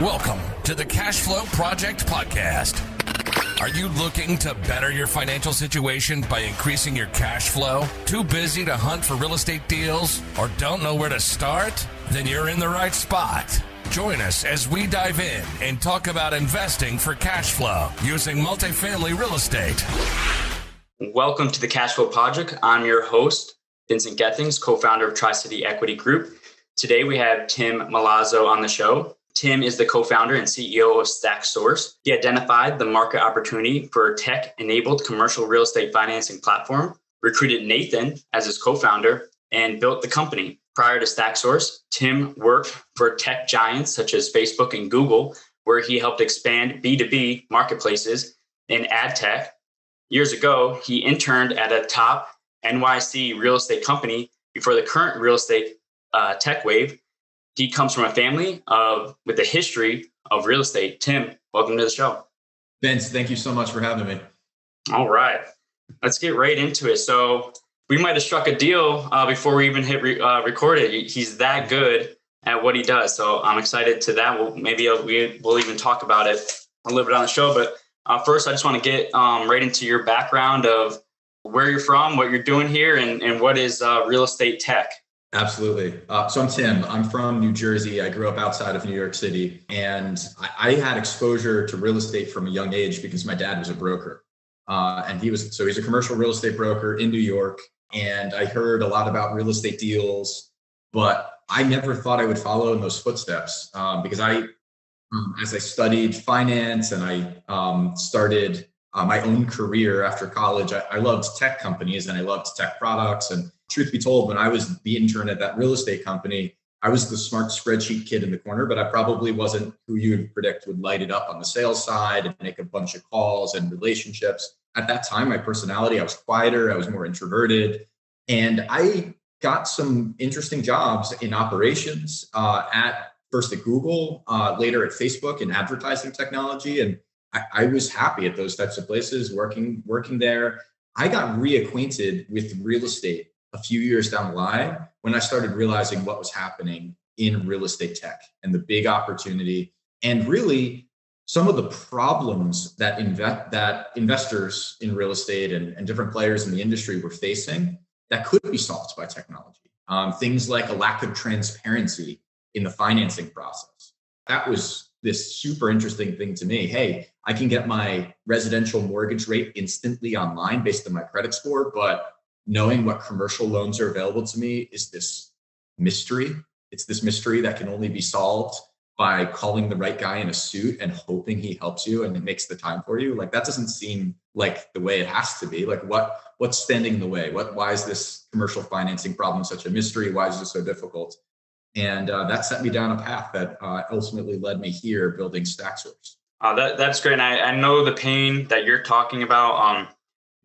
Welcome to the Cash Flow Project Podcast. Are you looking to better your financial situation by increasing your cash flow? Too busy to hunt for real estate deals or don't know where to start? Then you're in the right spot. Join us as we dive in and talk about investing for cash flow using multifamily real estate. Welcome to the Cash Flow Project. I'm your host, Vincent Gethings, co-founder of Tri-City Equity Group. Today we have Tim Milazzo on the show. Tim is the co-founder and CEO of StackSource. He identified the market opportunity for a tech-enabled commercial real estate financing platform, recruited Nathan as his co-founder, and built the company. Prior to StackSource, Tim worked for tech giants such as Facebook and Google, where he helped expand B2B marketplaces in ad tech. Years ago, he interned at a top NYC real estate company before the current real estate tech wave. He comes from a family with a history of real estate. Tim, welcome to the show. Vince, thank you so much for having me. All right, let's get right into it. So we might have struck a deal before we even hit record it. He's that good at what he does. So I'm excited to that. We'll even talk about it a little bit on the show. But first, I just want to get right into your background of where you're from, what you're doing here, and what is real estate tech. Absolutely. So I'm Tim. I'm from New Jersey. I grew up outside of New York City, and I had exposure to real estate from a young age because my dad was a broker. And he's a commercial real estate broker in New York. And I heard a lot about real estate deals, but I never thought I would follow in those footsteps because as I studied finance and I started my own career after college, I loved tech companies and I loved tech products. And truth be told, when I was the intern at that real estate company, I was the smart spreadsheet kid in the corner, but I probably wasn't who you would predict would light it up on the sales side and make a bunch of calls and relationships. At that time, my personality, I was quieter, I was more introverted, and I got some interesting jobs in operations first at Google, later at Facebook in advertising technology. And I was happy at those types of places, working there. I got reacquainted with real estate a few years down the line when I started realizing what was happening in real estate tech and the big opportunity, and really some of the problems that investors in real estate and different players in the industry were facing that could be solved by technology. Things like a lack of transparency in the financing process. That was this super interesting thing to me. Hey, I can get my residential mortgage rate instantly online based on my credit score, but knowing what commercial loans are available to me is this mystery. It's this mystery that can only be solved by calling the right guy in a suit and hoping he helps you and it makes the time for you. Like, that doesn't seem like the way it has to be. Like, what's standing in the way? Why is this commercial financing problem such a mystery? Why is it so difficult? And that set me down a path that ultimately led me here building StackSource. That's great. And I know the pain that you're talking about.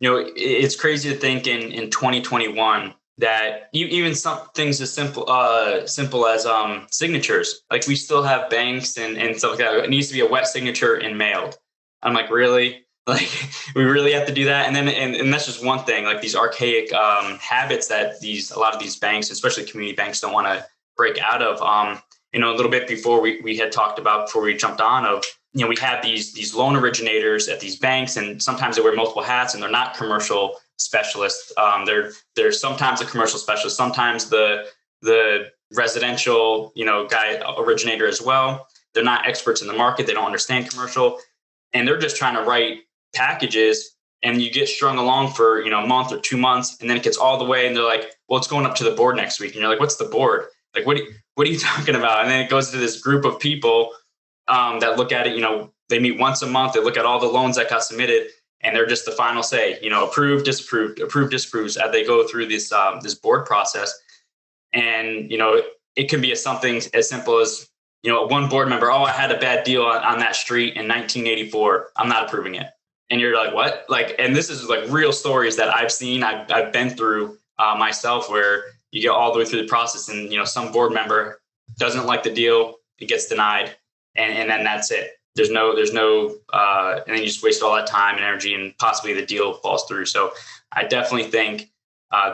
It's crazy to think in 2021 that even some things as simple as signatures, like we still have banks and stuff like that. It needs to be a wet signature and mailed. I'm like, really? Like, we really have to do that? And then and that's just one thing, like these archaic habits that a lot of these banks, especially community banks, don't want to break out of. A little bit before we had talked about before we jumped on of, we have these loan originators at these banks, and sometimes they wear multiple hats and they're not commercial specialists. They're sometimes a commercial specialist, sometimes the residential, guy originator as well. They're not experts in the market. They don't understand commercial, and they're just trying to write packages, and you get strung along for, a month or 2 months, and then it gets all the way and they're like, well, it's going up to the board next week. And you're like, what's the board? Like, what are you talking about? And then it goes to this group of people that look at it, they meet once a month, they look at all the loans that got submitted, and they're just the final say, approved, disapproved, approved, disapproved, as they go through this board process. And, it can be something as simple as, one board member, I had a bad deal on that street in 1984. I'm not approving it. And you're like, what? Like, and this is like real stories that I've seen, I've been through myself, where you get all the way through the process and, some board member doesn't like the deal, it gets denied. And then that's it. There's no, and then you just waste all that time and energy and possibly the deal falls through. So I definitely think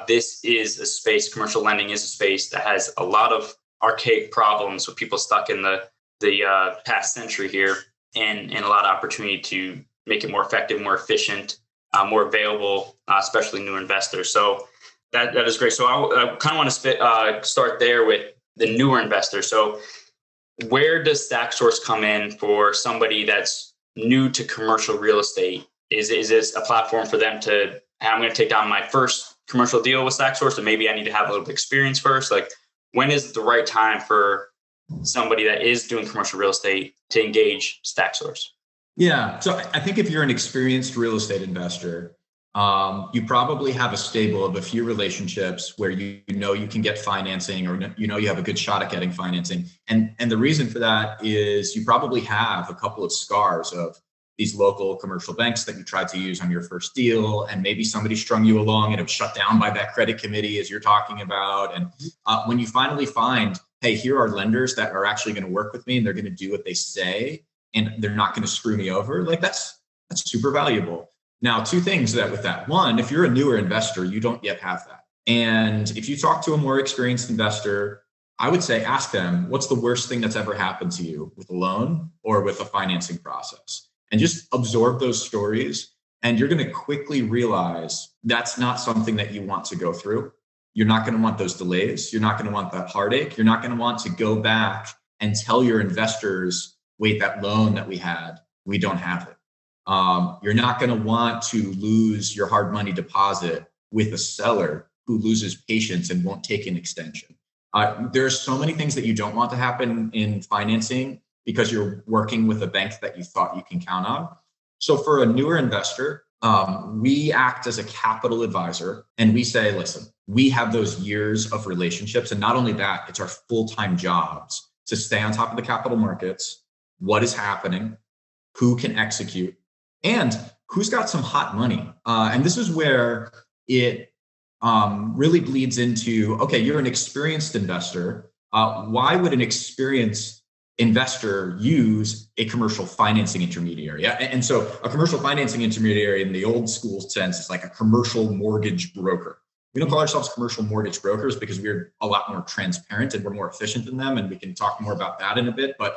this is a space, commercial lending is a space that has a lot of archaic problems with people stuck in the the past century here, and a lot of opportunity to make it more effective, more efficient, more available, especially new investors. So that is great. So I kind of want to start there with the newer investors. So where does StackSource come in for somebody that's new to commercial real estate? Is this a platform for them to, I'm going to take down my first commercial deal with StackSource, and maybe I need to have a little bit of experience first? Like, when is the right time for somebody that is doing commercial real estate to engage StackSource? Yeah. So I think if you're an experienced real estate investor, you probably have a stable of a few relationships where you know you can get financing, or you know you have a good shot at getting financing. And the reason for that is you probably have a couple of scars of these local commercial banks that you tried to use on your first deal, and maybe somebody strung you along and it was shut down by that credit committee as you're talking about. And when you finally find, hey, here are lenders that are actually going to work with me and they're going to do what they say and they're not going to screw me over, like that's super valuable. Now, two things with that. One, if you're a newer investor, you don't yet have that. And if you talk to a more experienced investor, I would say ask them, what's the worst thing that's ever happened to you with a loan or with a financing process? And just absorb those stories. And you're going to quickly realize that's not something that you want to go through. You're not going to want those delays. You're not going to want that heartache. You're not going to want to go back and tell your investors, wait, that loan that we had, we don't have it. You're not going to want to lose your hard money deposit with a seller who loses patience and won't take an extension. There are so many things that you don't want to happen in financing because you're working with a bank that you thought you can count on. So for a newer investor, we act as a capital advisor, and we say, listen, we have those years of relationships. And not only that, it's our full-time jobs to stay on top of the capital markets, what is happening, who can execute, and who's got some hot money. And this is where it really bleeds into, okay, you're an experienced investor. Why would an experienced investor use a commercial financing intermediary? And so a commercial financing intermediary in the old school sense is like a commercial mortgage broker. We don't call ourselves commercial mortgage brokers because we're a lot more transparent and we're more efficient than them. And we can talk more about that in a bit. But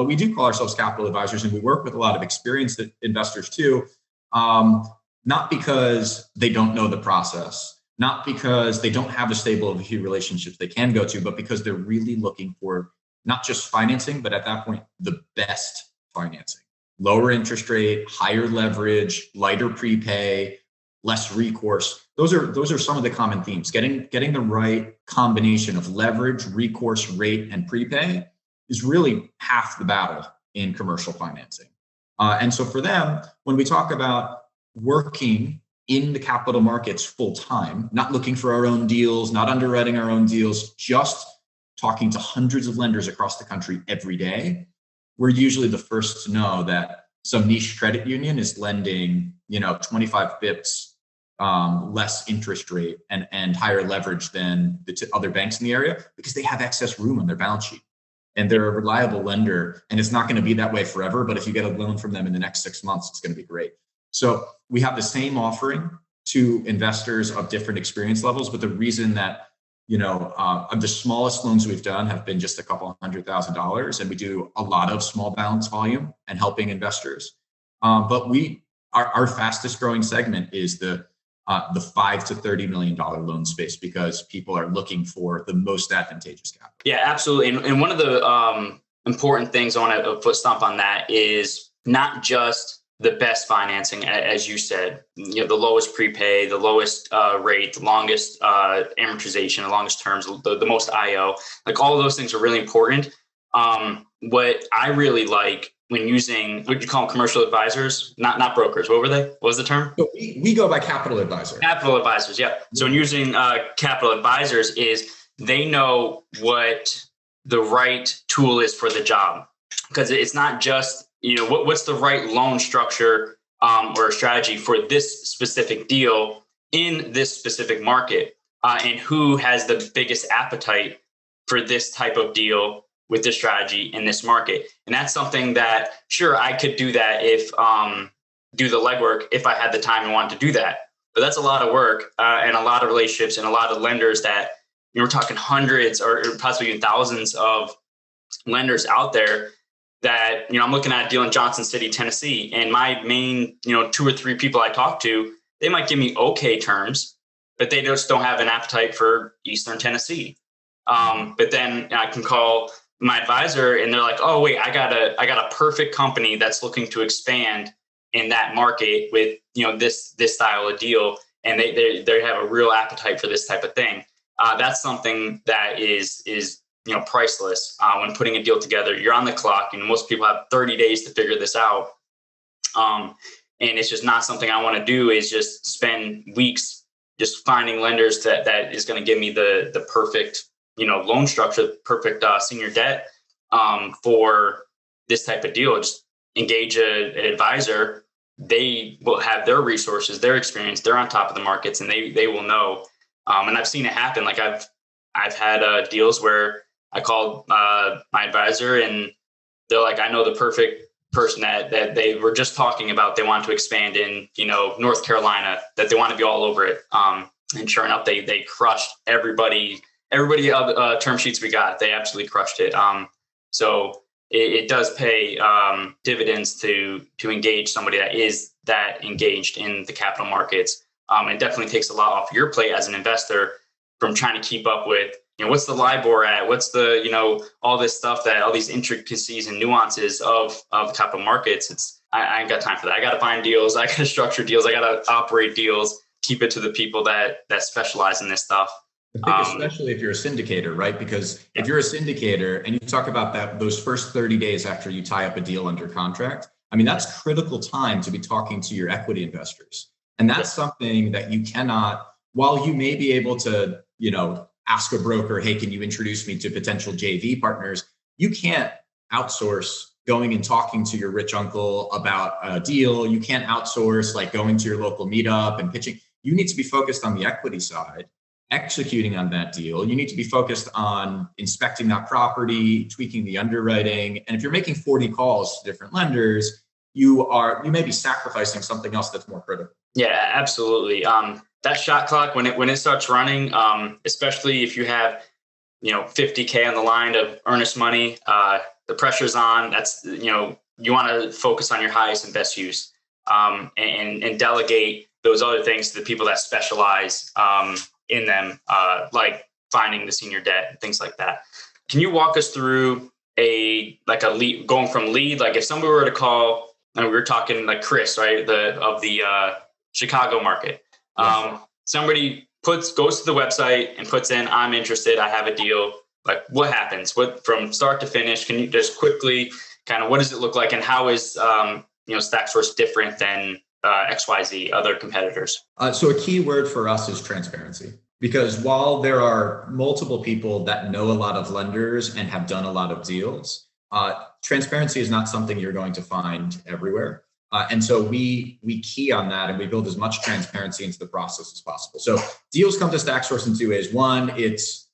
we do call ourselves capital advisors, and we work with a lot of experienced investors too. Not because they don't know the process, not because they don't have a stable of a few relationships they can go to, but because they're really looking for not just financing, but at that point, the best financing. Lower interest rate, higher leverage, lighter prepay, less recourse. Those are some of the common themes. Getting the right combination of leverage, recourse, rate, and prepay is really half the battle in commercial financing. And so for them, when we talk about working in the capital markets full time, not looking for our own deals, not underwriting our own deals, just talking to hundreds of lenders across the country every day, we're usually the first to know that some niche credit union is lending, 25 bips less interest rate and higher leverage than the other banks in the area because they have excess room on their balance sheet. And they're a reliable lender, and it's not going to be that way forever. But if you get a loan from them in the next 6 months, it's going to be great. So we have the same offering to investors of different experience levels. But the reason that the smallest loans we've done have been just a couple $100,000, and we do a lot of small balance volume and helping investors. But our fastest growing segment is the $5 to $30 million loan space because people are looking for the most advantageous capital. Yeah, absolutely. And one of the important things I want to foot stomp on that is not just the best financing, as you said, the lowest prepay, the lowest rate, the longest amortization, the longest terms, the most IO, like all of those things are really important. What I really like when using, what you call them, commercial advisors, not brokers. What were they? What was the term? So we go by capital advisor. Capital advisors, yeah. So when using capital advisors is they know what the right tool is for the job, because it's not just, what's the right loan structure or strategy for this specific deal in this specific market, and who has the biggest appetite for this type of deal with this strategy in this market. And that's something that, sure, I could do that if do the legwork if I had the time and wanted to do that. But that's a lot of work and a lot of relationships and a lot of lenders that we're talking hundreds or possibly even thousands of lenders out there that, I'm looking at a deal in Johnson City, Tennessee, and my main, 2 or 3 people I talk to, they might give me okay terms, but they just don't have an appetite for Eastern Tennessee. But then I can call my advisor and they're like, oh, wait, I got a perfect company that's looking to expand in that market with, this style of deal. And they have a real appetite for this type of thing. That's something that is priceless. When putting a deal together, you're on the clock, and most people have 30 days to figure this out. And it's just not something I want to do, is just spend weeks just finding lenders that is going to give me the perfect, loan structure, perfect senior debt for this type of deal. Just engage an advisor. They will have their resources, their experience. They're on top of the markets, and they will know. And I've seen it happen. Like I've had deals where I called my advisor, and they're like, I know the perfect person that they were just talking about. They want to expand in, North Carolina, that they want to be all over it. And sure enough, they crushed everybody term sheets we got. They absolutely crushed it. So it does pay dividends to engage somebody that is that engaged in the capital markets. It definitely takes a lot off your plate as an investor from trying to keep up with, what's the LIBOR at? What's the, all this stuff, that all these intricacies and nuances of the capital markets. I ain't got time for that. I got to find deals. I got to structure deals. I got to operate deals, keep it to the people that specialize in this stuff. I think especially if you're a syndicator, right? Because if you're a syndicator and you talk about those first 30 days after you tie up a deal under contract, I mean, that's critical time to be talking to your equity investors. And that's something that you cannot, while you may be able to, ask a broker, hey, can you introduce me to potential JV partners? You can't outsource going and talking to your rich uncle about a deal. You can't outsource like going to your local meetup and pitching. You need to be focused on the equity side, executing on that deal. You need to be focused on inspecting that property, tweaking the underwriting. And if you're making 40 calls to different lenders, you may be sacrificing something else that's more critical. Yeah, absolutely. That shot clock, when it starts running, especially if you have, $50K on the line of earnest money, the pressure's on. That's, you want to focus on your highest and best use, and delegate those other things to the people that specialize in them, like finding the senior debt and things like that. Can you walk us through a lead, going from lead? Like if somebody were to call, and we were talking like Chris, right, of the Chicago market. Somebody goes to the website and puts in, I'm interested, I have a deal. Like what happens? What from start to finish? Can you just quickly kind of, what does it look like, and how is StackSource different than XYZ other competitors? So a key word for us is transparency, because while there are multiple people that know a lot of lenders and have done a lot of deals, transparency is not something you're going to find everywhere. And so we key on that, and we build as much transparency into the process as possible. So deals come to StackSource in 2 ways. One, it's,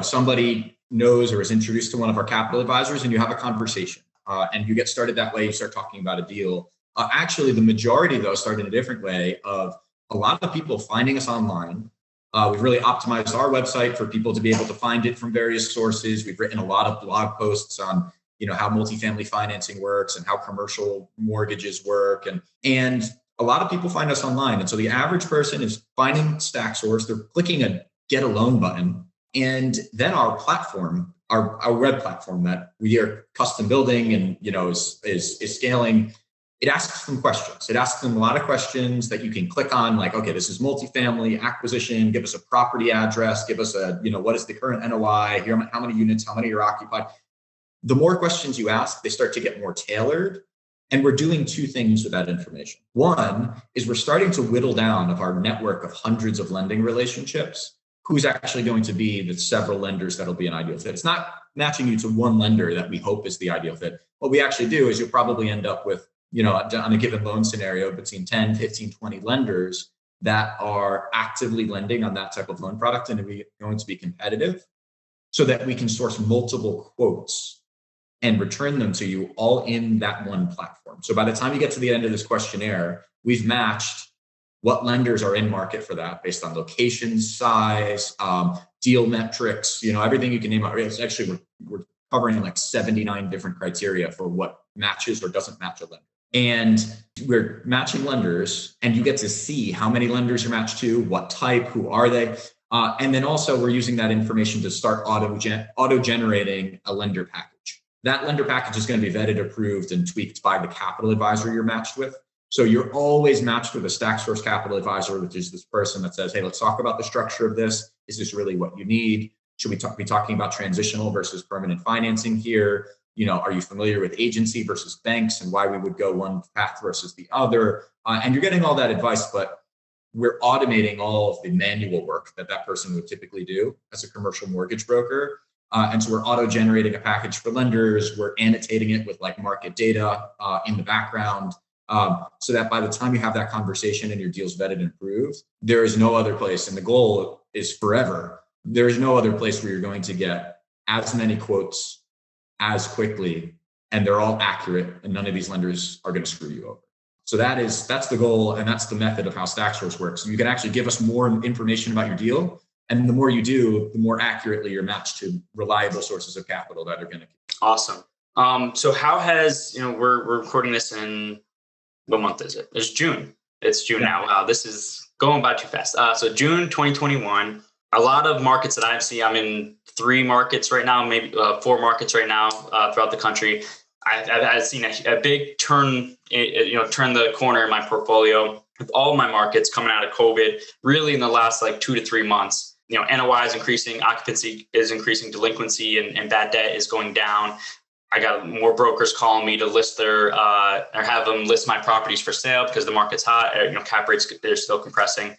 somebody knows or is introduced to one of our capital advisors, and you have a conversation, and you get started that way. You start talking about a deal. Actually, the majority, though, start in a different way of a lot of people finding us online. We've really optimized our website for people to be able to find it from various sources. We've written a lot of blog posts on how multifamily financing works and how commercial mortgages work. And a lot of people find us online. And so the average person is finding StackSource, they're clicking a get a loan button. And then our platform, our web platform that we are custom building and, is scaling, it asks them questions. It asks them a lot of questions that you can click on, like, okay, this is multifamily acquisition, give us a property address, give us what is the current NOI, how many units, how many are occupied. The more questions you ask, they start to get more tailored. And we're doing 2 things with that information. One is we're starting to whittle down of our network of hundreds of lending relationships, who's actually going to be the several lenders that'll be an ideal fit. It's not matching you to one lender that we hope is the ideal fit. What we actually do is you'll probably end up with, on a given loan scenario, between 10, 15, 20 lenders that are actively lending on that type of loan product, and we're going to be competitive so that we can source multiple quotes and return them to you all in that one platform. So by the time you get to the end of this questionnaire, we've matched what lenders are in market for that based on location, size, deal metrics, everything you can name out. It's actually, we're covering like 79 different criteria for what matches or doesn't match a lender. And we're matching lenders, and you get to see how many lenders you're matched to, what type, who are they. And then also we're using that information to start auto-generating a lender package. That lender package is going to be vetted, approved, and tweaked by the capital advisor you're matched with. So you're always matched with a StackSource capital advisor, which is this person that says, hey, let's talk about the structure of this. Is this really what you need? Should we be talking about transitional versus permanent financing here? Are you familiar with agency versus banks and why we would go one path versus the other? And you're getting all that advice, but we're automating all of the manual work that person would typically do as a commercial mortgage broker. And so we're auto-generating a package for lenders. We're annotating it with like market data in the background, so that by the time you have that conversation and your deal's vetted and approved, there is no other place. And the goal is forever. There is no other place where you're going to get as many quotes as quickly, and they're all accurate, and none of these lenders are going to screw you over. So that's the goal, and that's the method of how StackSource works. You can actually give us more information about your deal, and the more you do, the more accurately you're matched to reliable sources of capital that are going to. Awesome. So how has, we're recording this in, what month is it? It's June. It's June now. Wow, this is going by too fast. So June 2021, a lot of markets that I've seen, I'm in 3 markets right now, maybe 4 markets right now throughout the country. I've seen a big turn the corner in my portfolio with all of my markets coming out of COVID, really in the last like 2 to 3 months. NOI is increasing, occupancy is increasing, delinquency and bad debt is going down. I got more brokers calling me to list their or have them list my properties for sale because the market's hot. Cap rates, they're still compressing.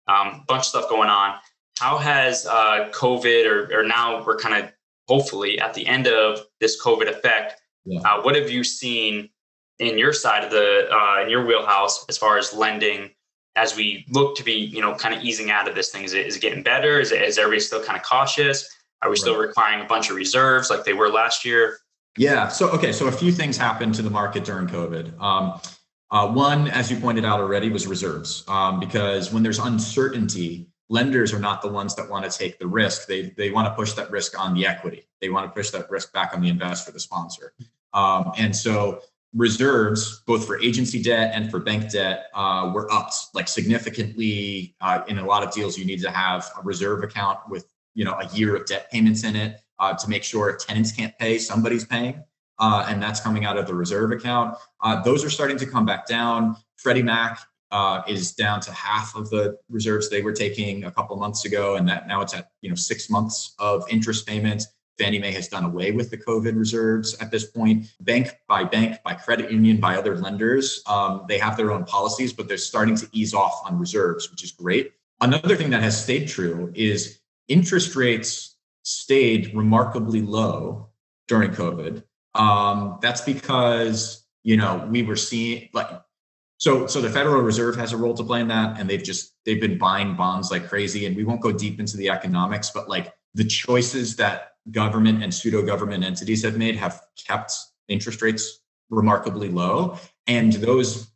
Bunch of stuff going on. How has COVID, or now we're kind of hopefully at the end of this COVID effect, what have you seen in your side of in your wheelhouse as far as lending as we look to be, kind of easing out of this thing? Is it getting better? Is everybody still kind of cautious? Are we still requiring a bunch of reserves like they were last year? Yeah. So a few things happened to the market during COVID. One, as you pointed out already, was reserves, because when there's uncertainty, lenders are not the ones that want to take the risk. They want to push that risk on the equity. They want to push that risk back on the investor, the sponsor. And so reserves, both for agency debt and for bank debt, were upped like significantly. In a lot of deals, you need to have a reserve account with a year of debt payments in it to make sure if tenants can't pay, somebody's paying. And that's coming out of the reserve account. Those are starting to come back down. Freddie Mac is down to half of the reserves they were taking a couple months ago, and that now it's at 6 months of interest payments. Fannie Mae has done away with the COVID reserves at this point. Bank, by credit union, by other lenders, they have their own policies, but they're starting to ease off on reserves, which is great. Another thing that has stayed true is interest rates stayed remarkably low during COVID. That's because we were seeing So the Federal Reserve has a role to play in that, and they've been buying bonds like crazy. And we won't go deep into the economics, but like the choices that government and pseudo-government entities have made have kept interest rates remarkably low. And those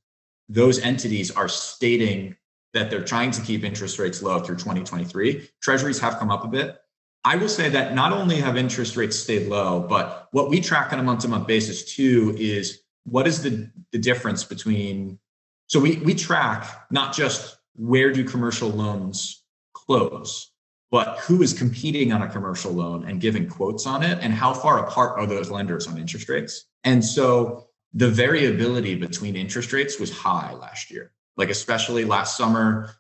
entities are stating that they're trying to keep interest rates low through 2023. Treasuries have come up a bit. I will say that not only have interest rates stayed low, but what we track on a month-to-month basis too is what is the difference between. So we track not just where do commercial loans close, but who is competing on a commercial loan and giving quotes on it, and how far apart are those lenders on interest rates. And so the variability between interest rates was high last year, like especially last summer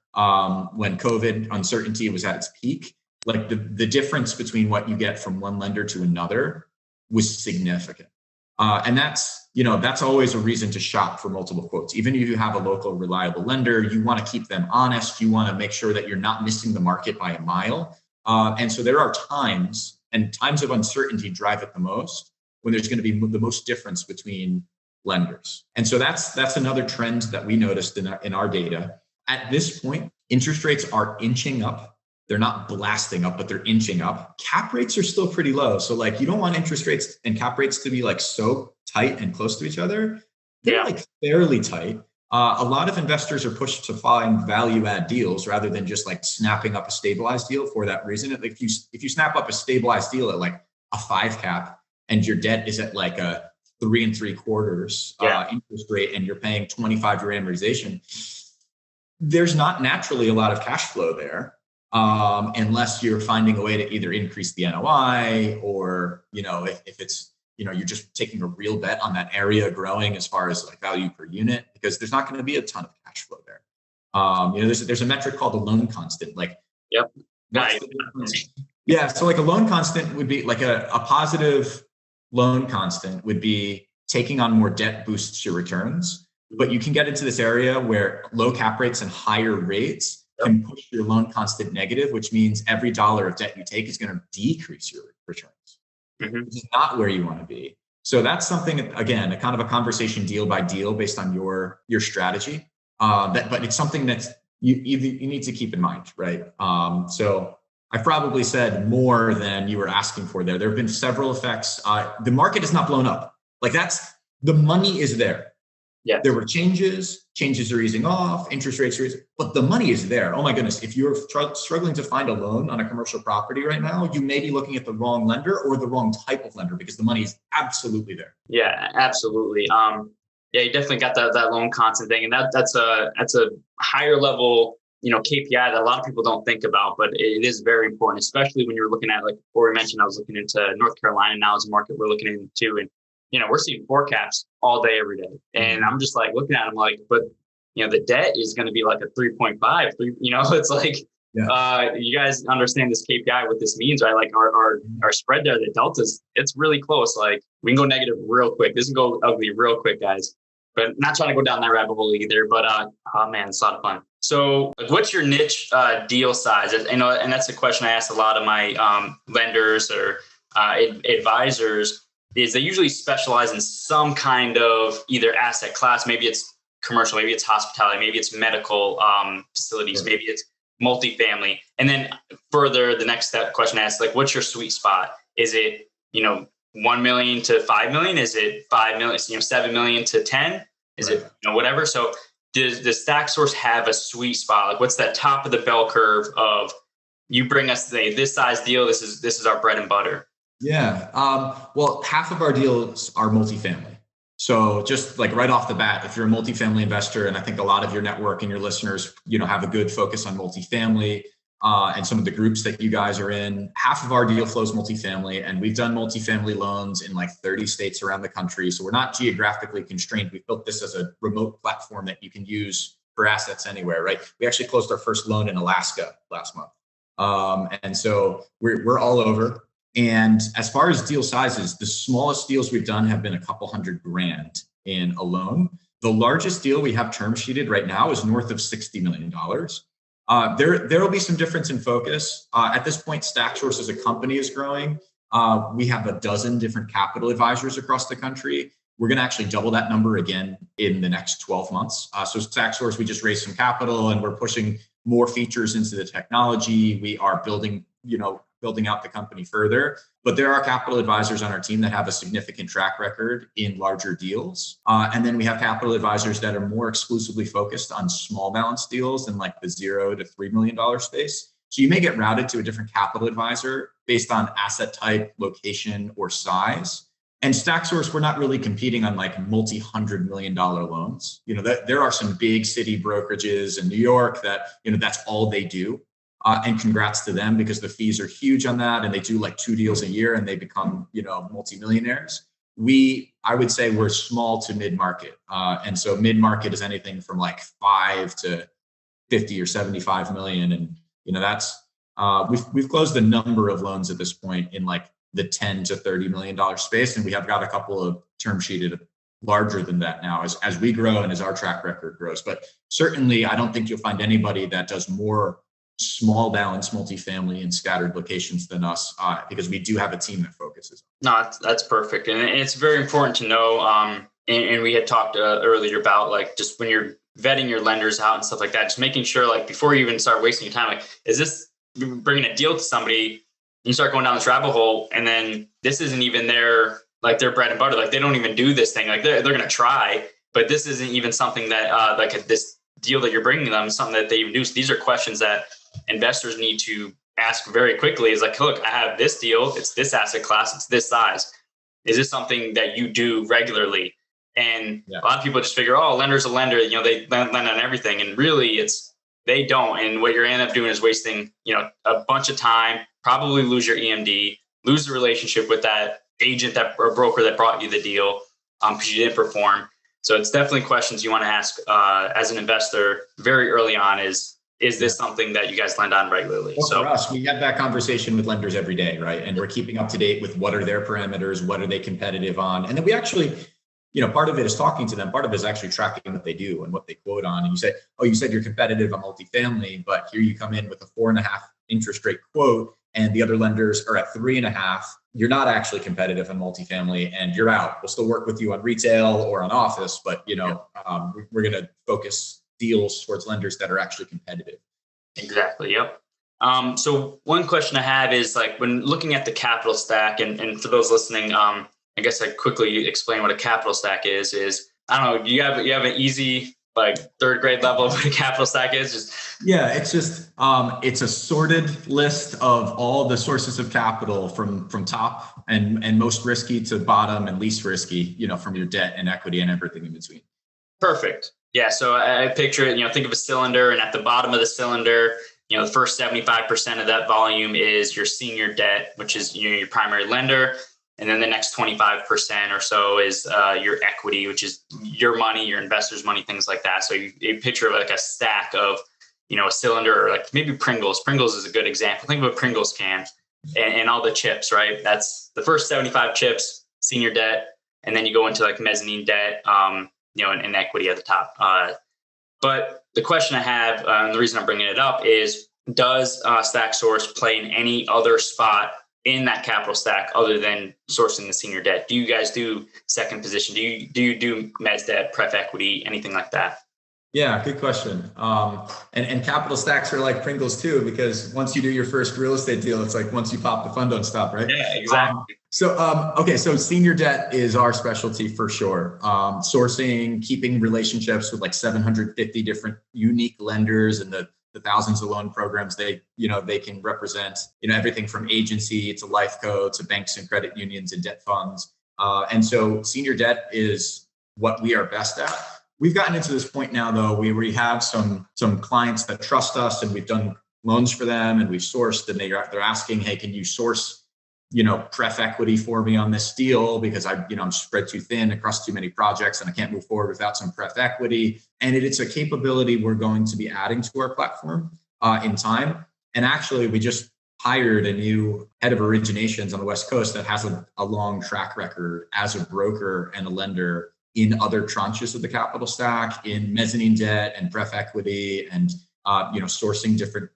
when COVID uncertainty was at its peak. Like the difference between what you get from one lender to another was significant. And that's always a reason to shop for multiple quotes. Even if you have a local reliable lender, you want to keep them honest. You want to make sure that you're not missing the market by a mile. And so there are times of uncertainty drive it the most when there's going to be the most difference between lenders. And so that's another trend that we noticed in our data. At this point, interest rates are inching up. They're not blasting up, but they're inching up. Cap rates are still pretty low. So like you don't want interest rates and cap rates to be like so tight and close to each other. They're like fairly tight. A lot of investors are pushed to find value add deals rather than just like snapping up a stabilized deal for that reason. If you snap up a stabilized deal at like a 5 cap, and your debt is at like a 3.75% interest rate, and you're paying 25-year amortization, there's not naturally a lot of cash flow there, unless you're finding a way to either increase the NOI or, if it's, you're just taking a real bet on that area growing as far as like value per unit, because there's not going to be a ton of cash flow there. There's a metric called the loan constant. Like, yep. Nice. Yeah. So like a loan constant would be like a positive loan constant would be taking on more debt boosts your returns, but you can get into this area where low cap rates and higher rates can push your loan constant negative, which means every dollar of debt you take is going to decrease your returns. Which is not where you want to be. So that's something, again, a kind of a conversation deal by deal based on your strategy. But it's something that you need to keep in mind, right? So I probably said more than you were asking for there. There have been several effects. The market has not blown up. Like the money is there. Yeah. There were changes are easing off, interest rates are easing, but the money is there. Oh my goodness. If you're struggling to find a loan on a commercial property right now, you may be looking at the wrong lender or the wrong type of lender, because the money is absolutely there. Yeah, absolutely. Yeah, you definitely got that loan constant thing. And that's a higher level, KPI that a lot of people don't think about, but it is very important, especially when you're looking at, like Corey mentioned, I was looking into North Carolina now as a market we're looking into, and we're seeing 4 caps all day, every day. And I'm just like looking at them like, but the debt is going to be like a 3.5, it's like, you guys understand this KPI, what this means, right? Like our spread there, the deltas, it's really close. Like we can go negative real quick. This can go ugly real quick, guys, but not trying to go down that rabbit hole either, but, oh man, it's a lot of fun. So what's your niche deal size? And that's a question I ask a lot of my lenders or advisors. Is they usually specialize in some kind of either asset class. Maybe it's commercial, maybe it's hospitality, maybe it's medical facilities, maybe it's multifamily. And then further, the next question I ask, like, what's your sweet spot? Is it, 1 million to 5 million? Is it 5 million, 7 million to 10? Is it, whatever? So does StackSource have a sweet spot? Like, what's that top of the bell curve of, you bring us this size deal, this is our bread and butter? Yeah. Well, half of our deals are multifamily. So just like right off the bat, if you're a multifamily investor, and I think a lot of your network and your listeners, have a good focus on multifamily and some of the groups that you guys are in, half of our deal flow is multifamily, and we've done multifamily loans in like 30 states around the country. So we're not geographically constrained. We've built this as a remote platform that you can use for assets anywhere, right? We actually closed our first loan in Alaska last month. And so we're all over. And as far as deal sizes, the smallest deals we've done have been a couple $100,000 in a loan. The largest deal we have term sheeted right now is north of $60 million. There will be some difference in focus. At this point, StackSource as a company is growing. We have a dozen different capital advisors across the country. We're going to actually double that number again in the next 12 months. So StackSource, we just raised some capital and we're pushing more features into the technology. We are building out the company further, but there are capital advisors on our team that have a significant track record in larger deals. And then we have capital advisors that are more exclusively focused on small balance deals in like the $0 to $3 million space. So you may get routed to a different capital advisor based on asset type, location, or size. And StackSource, we're not really competing on like multi-$100 million loans. There are some big city brokerages in New York that, that's all they do. And congrats to them, because the fees are huge on that, and they do like 2 deals a year and they become, multimillionaires. I would say we're small to mid-market. And so mid-market is anything from like 5 to 50 or 75 million. And, that's, we've closed a number of loans at this point in like the 10 to $30 million space. And we have got a couple of term sheeted larger than that now as we grow and as our track record grows. But certainly I don't think you'll find anybody that does more small balance multifamily in scattered locations than us, because we do have a team that focuses. No, that's perfect. And it's very important to know. And we had talked earlier about like, just when you're vetting your lenders out and stuff like that, just making sure like before you even start wasting your time, like, is this bringing a deal to somebody? You start going down this rabbit hole, and then this isn't even their bread and butter. Like they don't even do this thing. Like they're going to try, but this isn't even something that this deal that you're bringing them, something that they even do. So these are questions that investors need to ask very quickly. Is like, look, I have this deal. It's this asset class. It's this size. Is this something that you do regularly? And a lot of people just figure, oh, lender's a lender, they lend on everything. And really they don't. And what you're end up doing is wasting, a bunch of time, probably lose your EMD, lose the relationship with that agent or broker that brought you the deal because you didn't perform. So it's definitely questions you want to ask as an investor very early on is this something that you guys lend on regularly? Well, for us, we have that conversation with lenders every day, right? And we're keeping up to date with what are their parameters, what are they competitive on? And then we actually, part of it is talking to them. Part of it is actually tracking what they do and what they quote on. And you say, oh, you said you're competitive on multifamily, but here you come in with a 4.5 interest rate quote and the other lenders are at 3.5. You're not actually competitive on multifamily and you're out. We'll still work with you on retail or on office, but we're going to focus deals towards lenders that are actually competitive. Exactly. Yep. So one question I have is like when looking at the capital stack, and for those listening, I guess I quickly explain what a capital stack is I don't know, you have an easy like third grade level of what a capital stack is? It's a sorted list of all the sources of capital from top and most risky to bottom and least risky, from your debt and equity and everything in between. Perfect. Yeah. So I picture it, think of a cylinder, and at the bottom of the cylinder, the first 75% of that volume is your senior debt, which is your primary lender. And then the next 25% or so is your equity, which is your money, your investors' money, things like that. So you picture like a stack of, a cylinder, or like maybe Pringles. Pringles is a good example. Think of a Pringles can and all the chips, right? That's the first 75 chips, senior debt. And then you go into like mezzanine debt, and equity at the top. But the question I have, and the reason I'm bringing it up is, does StackSource play in any other spot in that capital stack other than sourcing the senior debt? Do you guys do second position? Do you do mezz debt, pref equity, anything like that? Yeah, good question. And capital stacks are like Pringles too, because once you do your first real estate deal, it's like once you pop, the fun don't stop, right? Yeah, exactly. So senior debt is our specialty for sure. Sourcing, keeping relationships with like 750 different unique lenders and the thousands of loan programs they can represent, everything from agency to life co to banks and credit unions and debt funds. And so senior debt is what we are best at. We've gotten into this point now, though, where we have some clients that trust us and we've done loans for them and we've sourced, and they're asking, hey, can you source, pref equity for me on this deal? Because I'm spread too thin across too many projects and I can't move forward without some pref equity. And it's a capability we're going to be adding to our platform in time. And actually, we just hired a new head of originations on the West Coast that has a long track record as a broker and a lender in other tranches of the capital stack, in mezzanine debt and pref equity and sourcing different,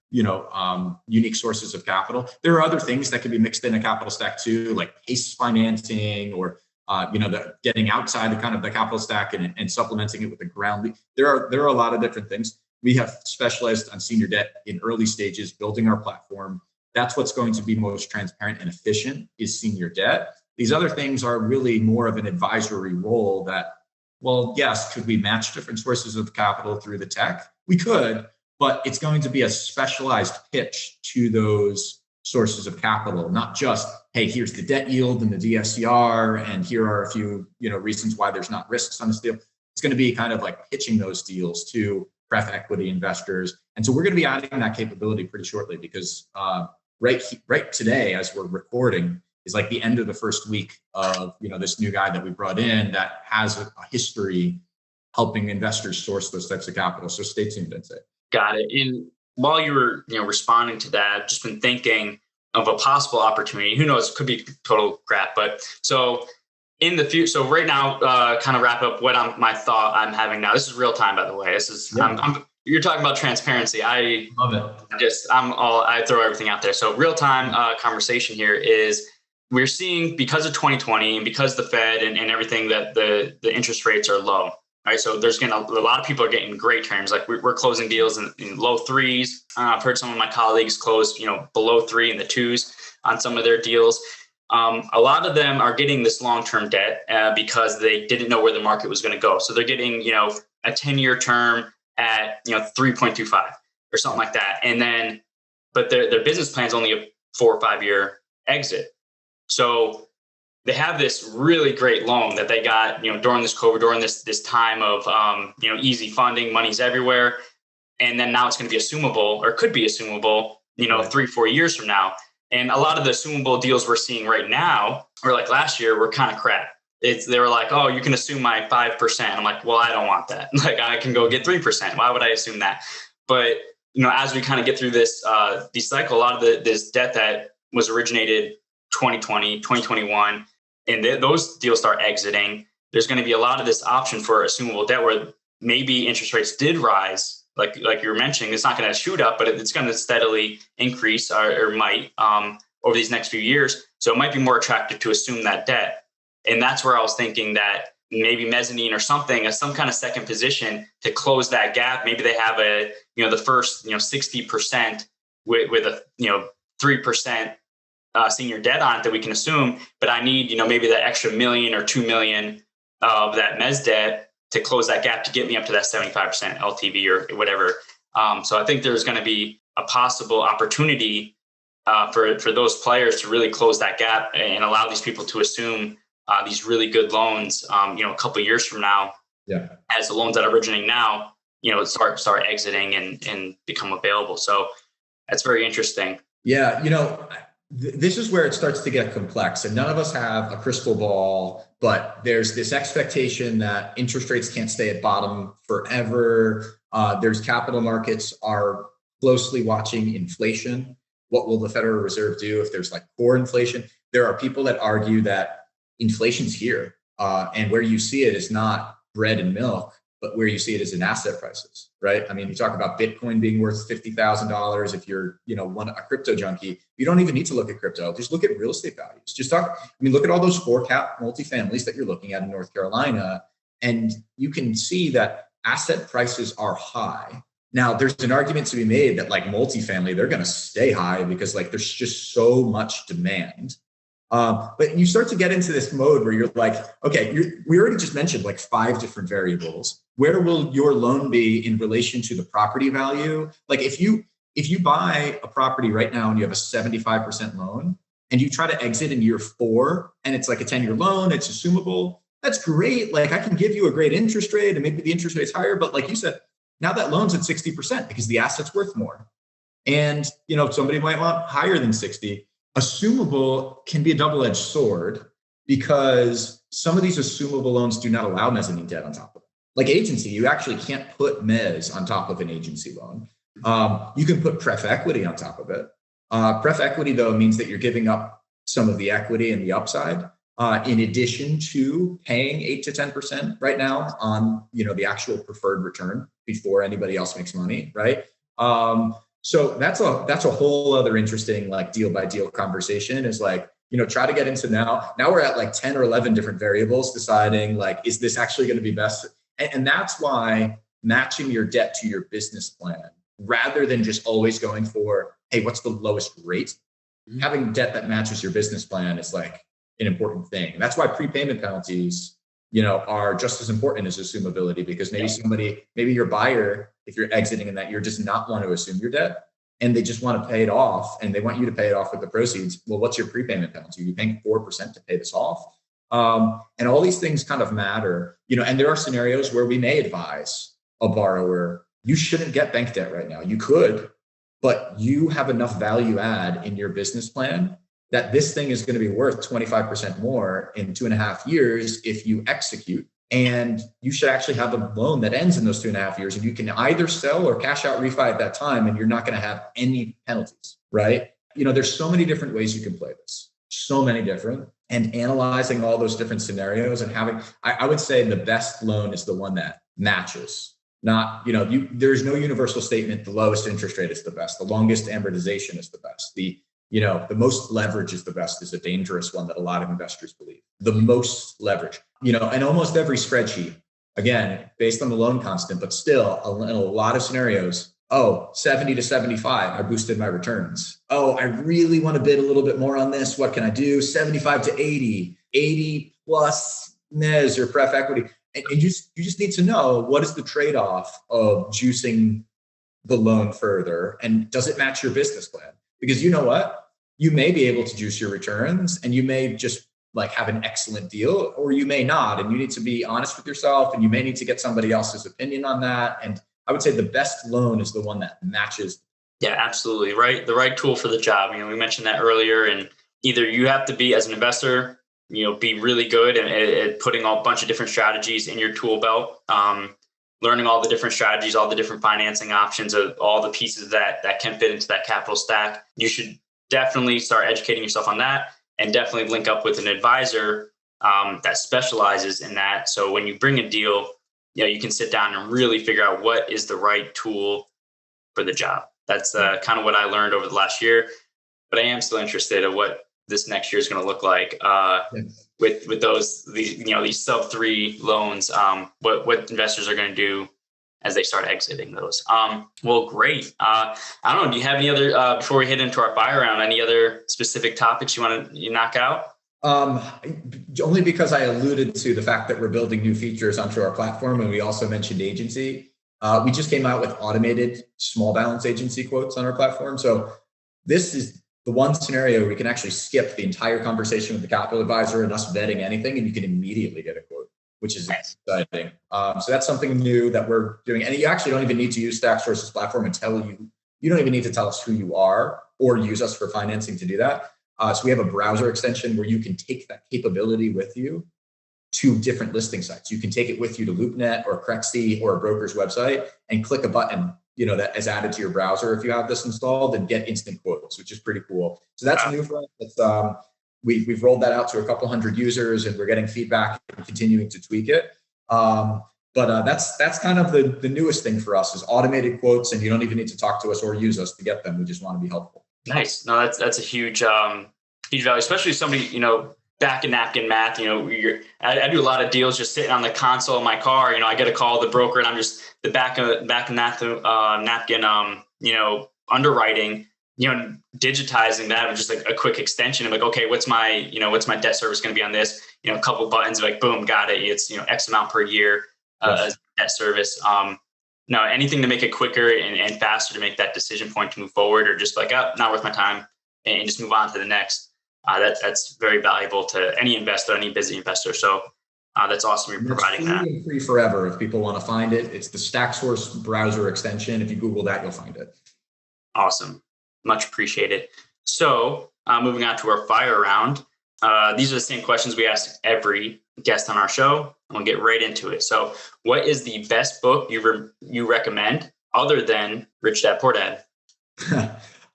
unique sources of capital. There are other things that can be mixed in a capital stack too, like PACE financing or, the getting outside the capital stack and supplementing it with the ground. There are a lot of different things. We have specialized on senior debt in early stages, building our platform. That's what's going to be most transparent and efficient is senior debt. These other things are really more of an advisory role that, well, yes, could we match different sources of capital through the tech? We could, but it's going to be a specialized pitch to those sources of capital, not just, hey, here's the debt yield and the DSCR, and here are a few, reasons why there's not risks on this deal. It's going to be kind of like pitching those deals to pref equity investors. And so we're going to be adding that capability pretty shortly because right today, as we're recording, is like the end of the first week of, this new guy that we brought in that has a history helping investors source those types of capital. So stay tuned, I'd say. Got it. And while you were, responding to that, I've just been thinking of a possible opportunity. Who knows? It could be total crap. But so in the future, so right now, kind of wrap up what my thought I'm having now. This is real time, by the way. This is, you're talking about transparency. I love it. I throw everything out there. So real time conversation here is, we're seeing, because of 2020 and because the Fed and everything, that the interest rates are low, right? So there's a lot of people are getting great terms. Like we're closing deals in low threes. I've heard some of my colleagues close, below 3 in the 2s on some of their deals. A lot of them are getting this long-term debt because they didn't know where the market was going to go. So they're getting, a 10-year term at, 3.25 or something like that. And then, but their business plan is only a 4 or 5 year exit. So they have this really great loan that they got, during this COVID, during this time of, easy funding, money's everywhere. And then now it's going to be assumable, or could be assumable, 3-4 years from now. And a lot of the assumable deals we're seeing right now, or like last year, were kind of crap. They were like, oh, you can assume my 5%. I'm like, well, I don't want that. Like, I can go get 3%. Why would I assume that? But, as we kind of get through this cycle, a lot of this debt that was originated 2020, 2021, and those deals start exiting, there's going to be a lot of this option for assumable debt where maybe interest rates did rise. Like you were mentioning, it's not going to shoot up, but it's going to steadily increase or might over these next few years. So it might be more attractive to assume that debt. And that's where I was thinking that maybe mezzanine or something, some kind of second position to close that gap. Maybe they have the first, 60% with a, 3% senior debt on it that we can assume, but I need, maybe that extra $1 million or $2 million of that mezz debt to close that gap to get me up to that 75% LTV or whatever. So I think there's going to be a possible opportunity for those players to really close that gap and allow these people to assume these really good loans, a couple of years from now, as the loans that are originating now, start exiting and become available. So that's very interesting. Yeah. This is where it starts to get complex, and none of us have a crystal ball, but there's this expectation that interest rates can't stay at bottom forever. There's capital markets are closely watching inflation. What will the Federal Reserve do if there's like core inflation? There are people that argue that inflation's here, and where you see it is not bread and milk, but where you see it is in asset prices, right? I mean, you talk about Bitcoin being worth $50,000. If you're, a crypto junkie, you don't even need to look at crypto. Just look at real estate values. Look at all those 4-cap multifamilies that you're looking at in North Carolina, and you can see that asset prices are high. Now, there's an argument to be made that like multifamily, they're going to stay high because like there's just so much demand. But you start to get into this mode where you're like, okay, we already just mentioned like 5 different variables. Where will your loan be in relation to the property value? Like if you buy a property right now and you have a 75% loan and you try to exit in year 4 and it's like a 10-year loan, it's assumable, that's great. Like I can give you a great interest rate and maybe the interest rate's higher, but like you said, now that loan's at 60% because the asset's worth more. And, somebody might want higher than 60. Assumable can be a double-edged sword because some of these assumable loans do not allow mezzanine debt on top of it. Like agency, you actually can't put mezz on top of an agency loan. You can put pref equity on top of it. Pref equity, though, means that you're giving up some of the equity and the upside in addition to paying 8 to 10% right now on, the actual preferred return before anybody else makes money, right? So that's a whole other interesting like deal by deal conversation is like, try to get into now we're at like 10 or 11 different variables deciding like, is this actually going to be best? And that's why matching your debt to your business plan, rather than just always going for, hey, what's the lowest rate? Mm-hmm. Having debt that matches your business plan is like an important thing. And that's why prepayment penalties, are just as important as assumability, because maybe your buyer, if you're exiting in that year, does not want to assume your debt and they just want to pay it off and they want you to pay it off with the proceeds. Well, what's your prepayment penalty? You're paying 4% to pay this off. And all these things kind of matter, and there are scenarios where we may advise a borrower, you shouldn't get bank debt right now. You could, but you have enough value add in your business plan that this thing is going to be worth 25% more in 2.5 years if you execute. And you should actually have a loan that ends in those 2.5 years. And you can either sell or cash out refi at that time, and you're not going to have any penalties, right? There's so many different ways you can play this, so many different, and analyzing all those different scenarios and having, I would say the best loan is the one that matches. Not, there's no universal statement. The lowest interest rate is the best. The longest amortization is the best. The most leverage is the best is a dangerous one that a lot of investors believe. The most leverage, and almost every spreadsheet, again, based on the loan constant, but still in a lot of scenarios, 70 to 75, I boosted my returns. I really want to bid a little bit more on this. What can I do? 75 to 80 plus mezz or pref equity. And you just need to know, what is the trade-off of juicing the loan further? And does it match your business plan? Because you know what? You may be able to juice your returns and you may just like have an excellent deal, or you may not. And you need to be honest with yourself, and you may need to get somebody else's opinion on that. And I would say the best loan is the one that matches. Yeah, absolutely. Right. The right tool for the job. We mentioned that earlier, and either you have to be, as an investor, be really good at putting a bunch of different strategies in your tool belt, learning all the different strategies, all the different financing options, of all the pieces that can fit into that capital stack. You should definitely start educating yourself on that, and definitely link up with an advisor that specializes in that. So when you bring a deal, you can sit down and really figure out what is the right tool for the job. That's kind of what I learned over the last year, but I am still interested in what this next year is going to look like with these sub 3 loans. What investors are going to do as they start exiting those. Well, great. I don't know. Do you have any other before we head into our fire round? Any other specific topics you want to knock out? Only because I alluded to the fact that we're building new features onto our platform, and we also mentioned agency. We just came out with automated small balance agency quotes on our platform. So this is the one scenario where we can actually skip the entire conversation with the capital advisor and us vetting anything, and you can immediately get a quote, which is exciting. So that's something new that we're doing. And you actually don't even need to use StackSource's platform and you don't even need to tell us who you are or use us for financing to do that. So we have a browser extension where you can take that capability with you to different listing sites. You can take it with you to LoopNet or Crexi or a broker's website and click a button, that is added to your browser if you have this installed, and get instant quotes, which is pretty cool. So that's new for us. We've rolled that out to a couple hundred users, and we're getting feedback and continuing to tweak it. But that's kind of the newest thing for us is automated quotes, and you don't even need to talk to us or use us to get them. We just want to be helpful. Nice. No, that's a huge value, especially somebody, back in napkin math. I do a lot of deals just sitting on the console of my car. I get a call the broker, and I'm just the back of napkin, underwriting, digitizing that with just like a quick extension of like, okay, what's my debt service going to be on this? A couple buttons, like boom, got it. It's X amount per year as debt service. No, anything to make it quicker and faster to make that decision point to move forward, or just like, not worth my time, and just move on to the next. That's very valuable to any investor, any busy investor. So that's awesome. You're providing that. It's free forever. If people want to find it, it's the StackSource browser extension. If you Google that, you'll find it. Awesome. Much appreciated. So moving on to our fire round. These are the same questions we ask every guest on our show, and we'll get right into it. So what is the best book you recommend other than Rich Dad Poor Dad?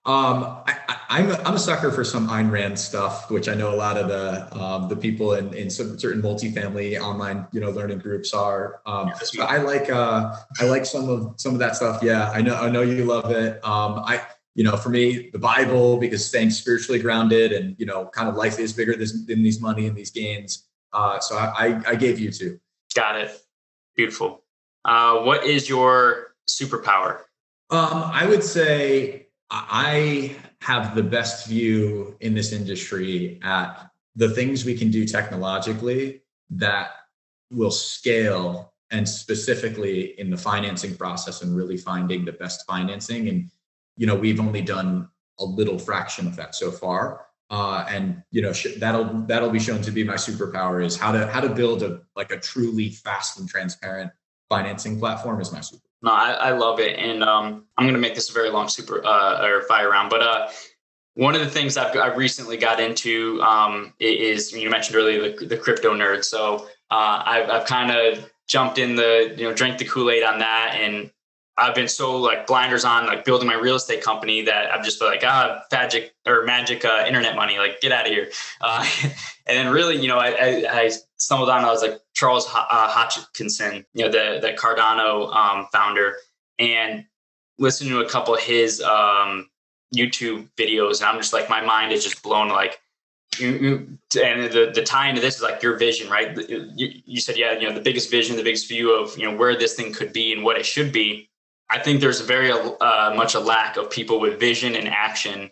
I'm a sucker for some Ayn Rand stuff, which I know a lot of the people in some certain multifamily online learning groups are. So I like some of that stuff. Yeah, I know you love it. For me, the Bible, because staying spiritually grounded and kind of life is bigger than these money and these gains. So I gave you 2. Got it. Beautiful. What is your superpower? I would say I have the best view in this industry at the things we can do technologically that will scale, and specifically in the financing process and really finding the best financing. And, we've only done a little fraction of that so far. And that'll be shown to be my superpower, is how to build a truly fast and transparent financing platform is my superpower. No, I love it. And I'm going to make this a very long fire round. But one of the things I recently got into is, you mentioned earlier, the crypto nerd. So I've kind of jumped in drank the Kool-Aid on that. And I've been so blinders on, building my real estate company, that I've just been magic internet money, get out of here. And then really, I stumbled on, I was like Charles Hoskinson, the Cardano founder, and listened to a couple of his YouTube videos. And I'm just my mind is just blown. And the tie into this is your vision, right? You said, the biggest vision, the biggest view of, where this thing could be and what it should be. I think there's very much a lack of people with vision and action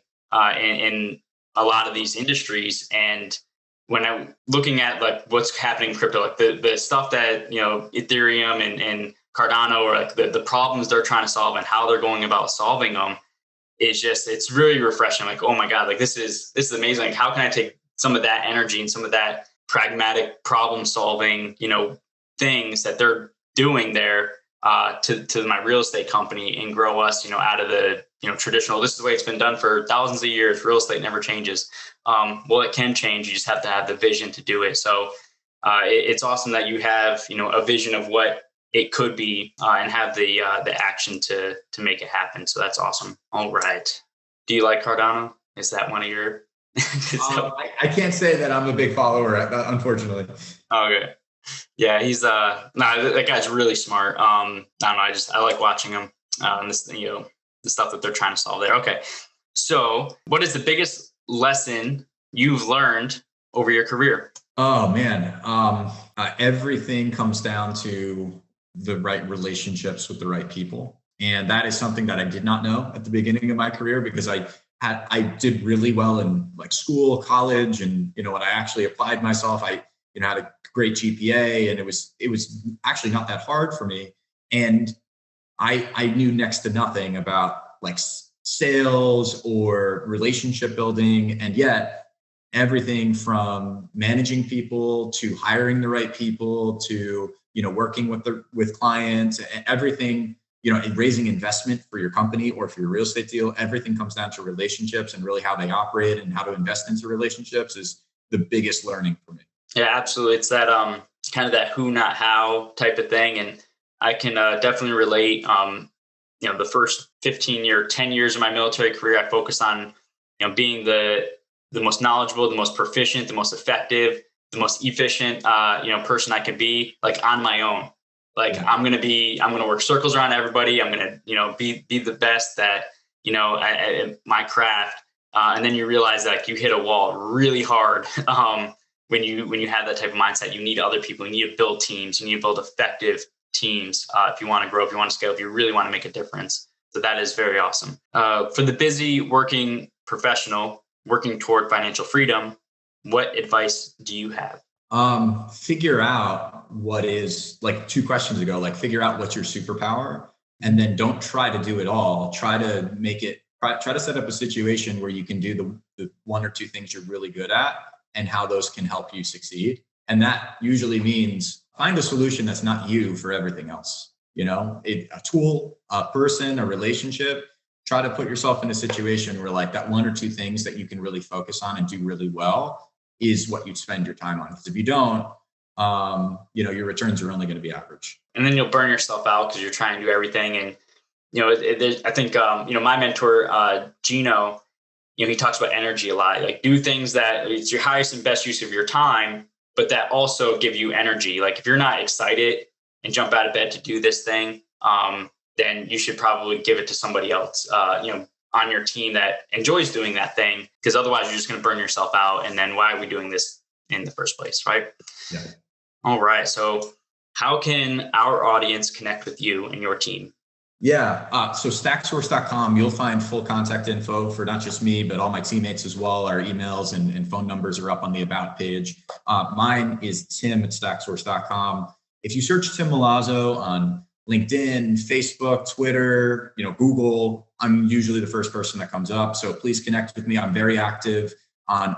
in a lot of these industries. And when I'm looking at what's happening in crypto, the stuff that Ethereum and Cardano, or the problems they're trying to solve and how they're going about solving them, it's really refreshing. Oh my God, this is amazing. How can I take some of that energy and some of that pragmatic problem solving, things that they're doing there to my real estate company and grow us, out of the, traditional, this is the way it's been done for thousands of years. Real estate never changes. Well, it can change. You just have to have the vision to do it. So it's awesome that you have, a vision of what it could be and have the action to make it happen. So that's awesome. All right. Do you like Cardano? Is that one of your? I can't say that I'm a big follower, unfortunately. Okay. Yeah, he's that guy's really smart. I don't know. I like watching him. And this, the stuff that they're trying to solve there. Okay. So what is the biggest lesson you've learned over your career? Oh man. Everything comes down to the right relationships with the right people. And that is something that I did not know at the beginning of my career, because I did really well in like school, college, and when I actually applied myself, I had a great GPA, and it was actually not that hard for me. And I knew next to nothing about like sales or relationship building, and yet everything from managing people to hiring the right people to working with clients, everything. And raising investment for your company or for your real estate deal, everything comes down to relationships and really how they operate and how to invest into relationships is the biggest learning for me. Yeah, absolutely. It's that kind of that who, not how type of thing. And I can definitely relate. The first 10 years of my military career, I focused on, being the most knowledgeable, the most proficient, the most effective, the most efficient, person I could be, like on my own. Like I'm going to work circles around everybody. I'm going to, be the best at, at my craft. And then you realize that you hit a wall really hard. When you have that type of mindset, you need other people, you need to build teams, you need to build effective teams. If you want to grow, if you want to scale, if you really want to make a difference. So that is very awesome. For the busy working professional working toward financial freedom, what advice do you have? Figure out what is, like 2 questions ago, like figure out what's your superpower, and then don't try to do it all. Try to set up a situation where you can do the 1 or 2 things you're really good at and how those can help you succeed. And that usually means find a solution that's not you for everything else. A tool, a person, a relationship. Try to put yourself in a situation where like that 1 or 2 things that you can really focus on and do really well is what you'd spend your time on. Because if you don't, your returns are only going to be average. And then you'll burn yourself out because you're trying to do everything. And, I think, my mentor, Gino, he talks about energy a lot. Like do things that it's your highest and best use of your time, but that also give you energy. Like if you're not excited and jump out of bed to do this thing, then you should probably give it to somebody else, on your team that enjoys doing that thing, because otherwise you're just going to burn yourself out. And then why are we doing this in the first place? Right. Yeah. All right. So how can our audience connect with you and your team? Yeah. So StackSource.com, you'll find full contact info for not just me, but all my teammates as well. Our emails and phone numbers are up on the about page. Mine is Tim@StackSource.com. If you search Tim Milazzo on LinkedIn, Facebook, Twitter, Google, I'm usually the first person that comes up. So please connect with me. I'm very active on,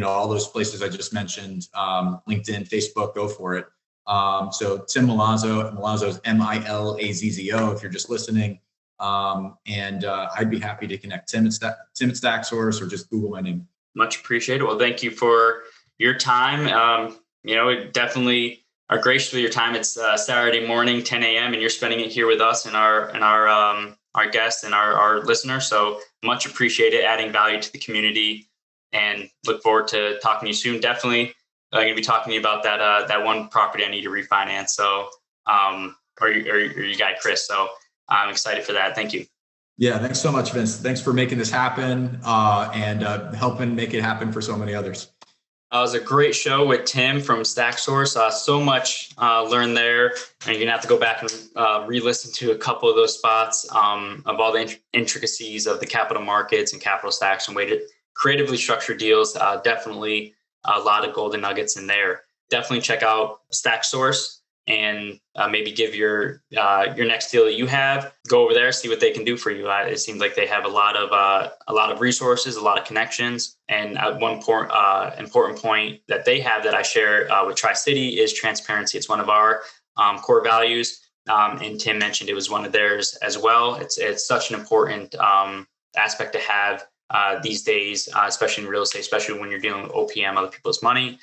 all those places I just mentioned, LinkedIn, Facebook, go for it. So Tim Milazzo, Milazzo is Milazzo if you're just listening. And I'd be happy to connect Tim at StackSource, or just Google my name. Much appreciated. Well, thank you for your time. Definitely are gracious with your time. It's Saturday morning, 10 a.m. and you're spending it here with us and our guests and our listeners. So much appreciated, adding value to the community, and look forward to talking to you soon. Definitely going to be talking to you about that one property I need to refinance. So, or you guy, Chris. So I'm excited for that. Thank you. Yeah. Thanks so much, Vince. Thanks for making this happen and helping make it happen for so many others. It was a great show with Tim from StackSource. So much learned there. And you're going to have to go back and re-listen to a couple of those spots of all the intricacies of the capital markets and capital stacks and way to creatively structure deals. Definitely a lot of golden nuggets in there. Definitely check out StackSource. and maybe give your next deal that you have, go over there, see what they can do for you. It seems like they have a lot of resources, a lot of connections. And one important point that they have that I share with Tri-City is transparency. It's one of our core values. And Tim mentioned it was one of theirs as well. It's such an important aspect to have these days, especially in real estate, especially when you're dealing with OPM, other people's money,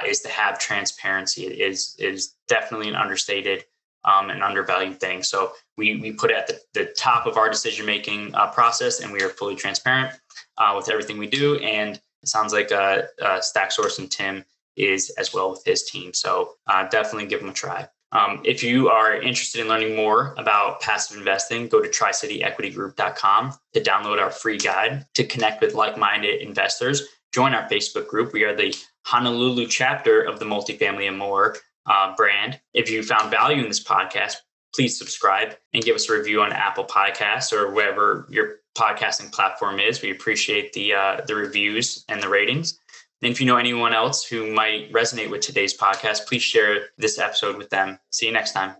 is to have transparency. It is definitely an understated and undervalued thing. So we put it at the top of our decision-making process, and we are fully transparent with everything we do. And it sounds like StackSource and Tim is as well with his team. So definitely give them a try. If you are interested in learning more about passive investing, go to tricityequitygroup.com to download our free guide to connect with like-minded investors. Join our Facebook group. We are the Honolulu chapter of the Multifamily and More brand. If you found value in this podcast, please subscribe and give us a review on Apple Podcasts or wherever your podcasting platform is. We appreciate the reviews and the ratings. And if you know anyone else who might resonate with today's podcast, please share this episode with them. See you next time.